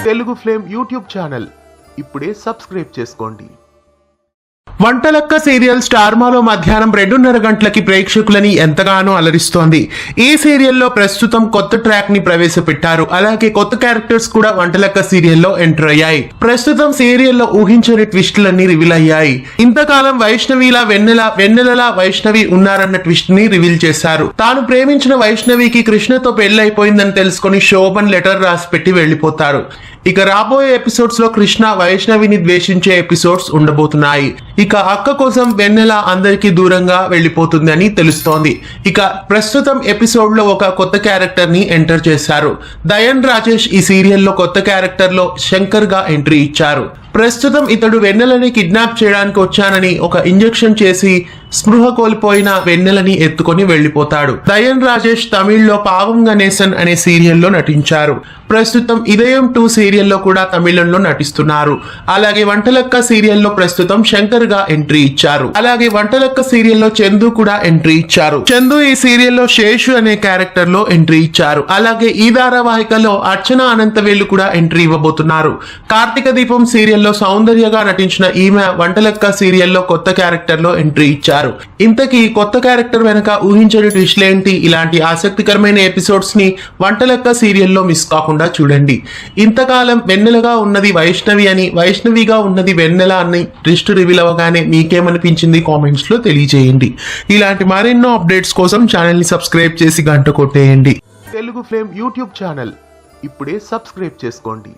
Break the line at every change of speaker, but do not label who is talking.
Telugu flame YouTube channel ఇప్పుడే subscribe చేసుకోండి. Vantalakka serial స్టార్మాలో మధ్యాహ్నం 2:30 గంటలకి ప్రేక్షకులని ఎంతగానో అలరిస్తోంది. ఈ సీరియల్లో ప్రస్తుతం కొత్త ట్రాక్ ని ప్రవేశపెట్టారు. అలాగే కొత్త క్యారెక్టర్స్ కూడా వంటలక్క సీరియల్లో ఎంటర్ అయ్యాయి. ప్రస్తుతం సీరియల్లో ఊహించని ట్విస్టులన్నీ రివీల్ అయ్యాయి. ఇంతకాలం వైష్ణవిలా వెన్నెలలా వైష్ణవి ఉన్నారన్న ట్విస్ట్ ని రివీల్ చేశారు. తాను ప్రేమించిన వైష్ణవికి కృష్ణతో పెళ్లైపోయిందని తెలుసుకుని శోభన్ లెటర్ రాసి పెట్టి వెళ్లిపోతారు. ఇక రాబోయే ఎపిసోడ్స్ లో కృష్ణ వైష్ణవిని ద్వేషించే ఎపిసోడ్స్ ఉండబోతున్నాయి. ఇక అక్క కోసం వెన్నెల అందరికీ దూరంగా వెళ్లిపోతుందని తెలుస్తోంది. ఇక ప్రస్తుతం ఎపిసోడ్ లో ఒక కొత్త క్యారెక్టర్ ని ఎంటర్ చేశారు. దయన్ రాజేష్ ఈ సీరియల్లో కొత్త క్యారెక్టర్ లో శంకర్ గా ఎంట్రీ ఇచ్చారు. ప్రస్తుతం ఇతడు వెన్నెలని కిడ్నాప్ చేయడానికి వచ్చానని ఒక ఇంజెక్షన్ చేసి స్పృహ కోల్పోయిన వెన్నెలని ఎత్తుకొని వెళ్లిపోతాడు. దయన్ రాజేష్ తమిళ్లో పావం గణేశన్ అనే సీరియల్లో నటించారు. ప్రస్తుతం ఇదయం 2 సీరియల్లో కూడా తమిళంలో నటిస్తున్నారు. అలాగే వంటలక్క సీరియల్లో ప్రస్తుతం శంకర్ గా ఎంట్రీ ఇచ్చారు. అలాగే వంటలక్క సీరియల్లో చందు కూడా ఎంట్రీ ఇచ్చారు. చందు ఈ సీరియల్లో శేషు అనే క్యారెక్టర్ లో ఎంట్రీ ఇచ్చారు. అలాగే ఈ ధారావాహికలో అర్చన అనంతవేలు కూడా ఎంట్రీ ఇవ్వబోతున్నారు. కార్తీక దీపం సీరియల్లో సౌందర్యగా నటించిన ఈమె వంటలక్క సీరియల్లో కొత్త క్యారెక్టర్ లో ఎంట్రీ ఇచ్చారు. ఇంతకీ కొత్త క్యారెక్టర్ వెనక ఊహించని ట్విస్ట్లేంటి? ఇలాంటి ఆసక్తికరమైన ఎపిసోడ్స్ ని వంటలక్క సీరియల్లో మిస్ కాకుండా చూడండి. ఇంతకాలం వెన్నెలగా ఉన్నది వైష్ణవి అని, వైష్ణవిగా ఉన్నది వెన్నెల అని ట్విస్ట్ రివీల్ అవగానే మీకేమనిపించింది కామెంట్స్ లో తెలియజేయండి. ఇలాంటి మరెన్నో అప్డేట్స్ కోసం ఛానల్ ని సబ్స్క్రైబ్ చేసి గంట కొట్టేయండి. తెలుగు ఫ్లేమ్ యూట్యూబ్ ఛానల్ ఇప్పుడే సబ్స్క్రైబ్ చేసుకోండి.